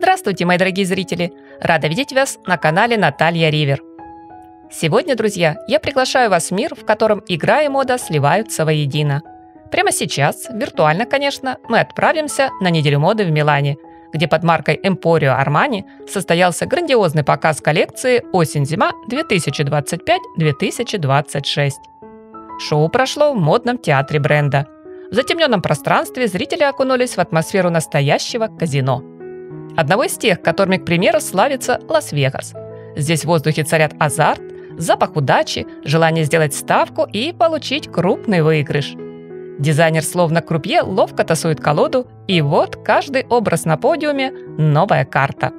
Здравствуйте, мои дорогие зрители! Рада видеть вас на канале Наталья Ривер. Сегодня, друзья, я приглашаю вас в мир, в котором игра и мода сливаются воедино. Прямо сейчас, виртуально, конечно, мы отправимся на неделю моды в Милане, где под маркой Emporio Armani состоялся грандиозный показ коллекции «Осень-зима 2025-2026». Шоу прошло в модном театре бренда. В затемненном пространстве зрители окунулись в атмосферу настоящего казино. Одного из тех, которыми, к примеру, славится Лас-Вегас. Здесь в воздухе царят азарт, запах удачи, желание сделать ставку и получить крупный выигрыш. Дизайнер словно крупье ловко тасует колоду, и вот каждый образ на подиуме – новая карта.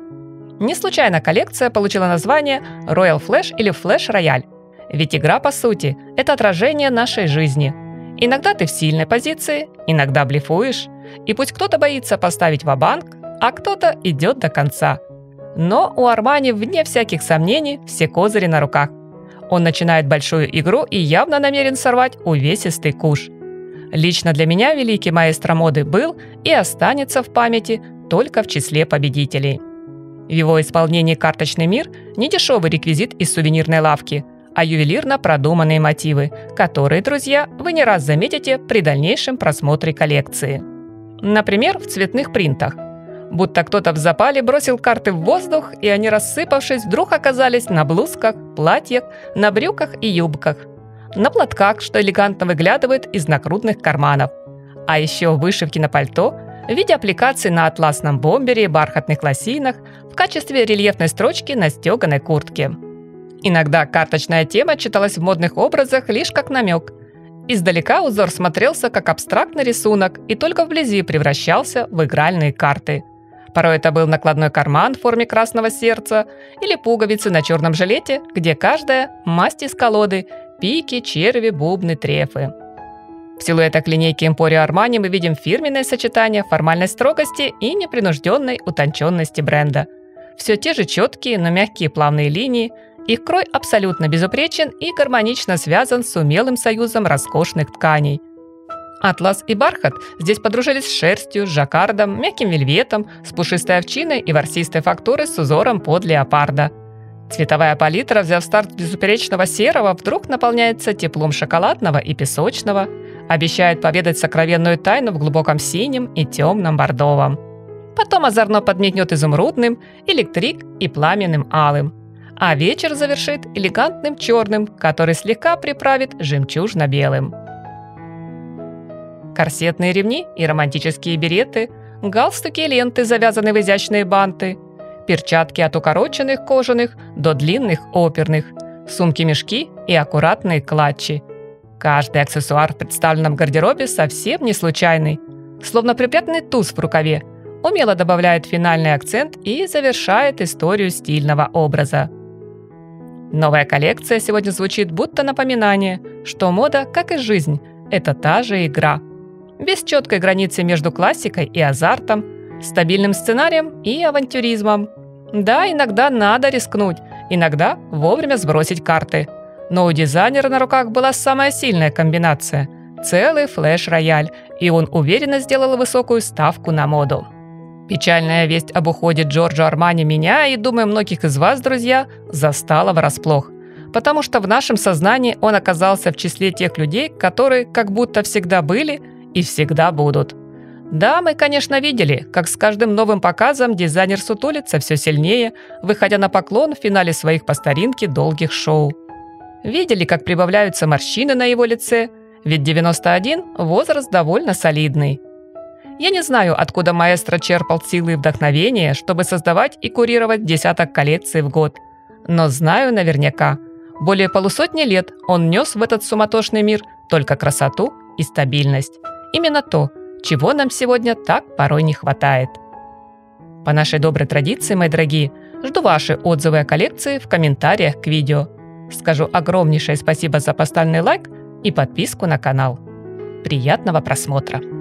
Не случайно коллекция получила название Royal Flash или Flash Royale. Ведь игра, по сути, это отражение нашей жизни. Иногда ты в сильной позиции, иногда блефуешь, и пусть кто-то боится поставить ва-банк, а кто-то идет до конца. Но у Армани, вне всяких сомнений, все козыри на руках. Он начинает большую игру и явно намерен сорвать увесистый куш. Лично для меня великий маэстро моды был и останется в памяти только в числе победителей. В его исполнении карточный мир – не дешевый реквизит из сувенирной лавки, а ювелирно продуманные мотивы, которые, друзья, вы не раз заметите при дальнейшем просмотре коллекции. Например, в цветных принтах. Будто кто-то в запале бросил карты в воздух, и они, рассыпавшись, вдруг оказались на блузках, платьях, на брюках и юбках, на платках, что элегантно выглядывает из нагрудных карманов, а еще вышивки на пальто в виде аппликаций на атласном бомбере и бархатных лосинах в качестве рельефной строчки на стеганой куртке. Иногда карточная тема читалась в модных образах лишь как намек. Издалека узор смотрелся как абстрактный рисунок и только вблизи превращался в игральные карты. Порой это был накладной карман в форме красного сердца или пуговицы на черном жилете, где каждая – масть из колоды, пики, черви, бубны, трефы. В силуэтах линейки Emporio Armani мы видим фирменное сочетание формальной строгости и непринужденной утонченности бренда. Все те же четкие, но мягкие плавные линии, их крой абсолютно безупречен и гармонично связан с умелым союзом роскошных тканей. Атлас и бархат здесь подружились с шерстью, с жаккардом, мягким вельветом, с пушистой овчиной и ворсистой фактурой с узором под леопарда. Цветовая палитра, взяв старт безупречного серого, вдруг наполняется теплом шоколадного и песочного, обещает поведать сокровенную тайну в глубоком синем и темном бордовом. Потом озорно подмигнет изумрудным, электрик и пламенным алым. А вечер завершит элегантным черным, который слегка приправит жемчужно-белым. Корсетные ремни и романтические береты, галстуки и ленты, завязанные в изящные банты, перчатки от укороченных кожаных до длинных оперных, сумки-мешки и аккуратные клатчи. Каждый аксессуар в представленном гардеробе совсем не случайный, словно припрятанный туз в рукаве, умело добавляет финальный акцент и завершает историю стильного образа. Новая коллекция сегодня звучит будто напоминание, что мода, как и жизнь, это та же игра. Без четкой границы между классикой и азартом, стабильным сценарием и авантюризмом. Да, иногда надо рискнуть, иногда вовремя сбросить карты. Но у дизайнера на руках была самая сильная комбинация – целый флэш-рояль, и он уверенно сделал высокую ставку на моду. Печальная весть об уходе Джорджо Армани меня и, думаю, многих из вас, друзья, застала врасплох. Потому что в нашем сознании он оказался в числе тех людей, которые как будто всегда были и всегда будут. Да, мы, конечно, видели, как с каждым новым показом дизайнер сутулится все сильнее, выходя на поклон в финале своих по старинке долгих шоу. Видели, как прибавляются морщины на его лице, ведь 91 – возраст довольно солидный. Я не знаю, откуда маэстро черпал силы и вдохновение, чтобы создавать и курировать десяток коллекций в год. Но знаю наверняка, более полусотни лет он нес в этот суматошный мир только красоту и стабильность. Именно то, чего нам сегодня так порой не хватает. По нашей доброй традиции, мои дорогие, жду ваши отзывы о коллекции в комментариях к видео. Скажу огромнейшее спасибо за поставленный лайк и подписку на канал. Приятного просмотра!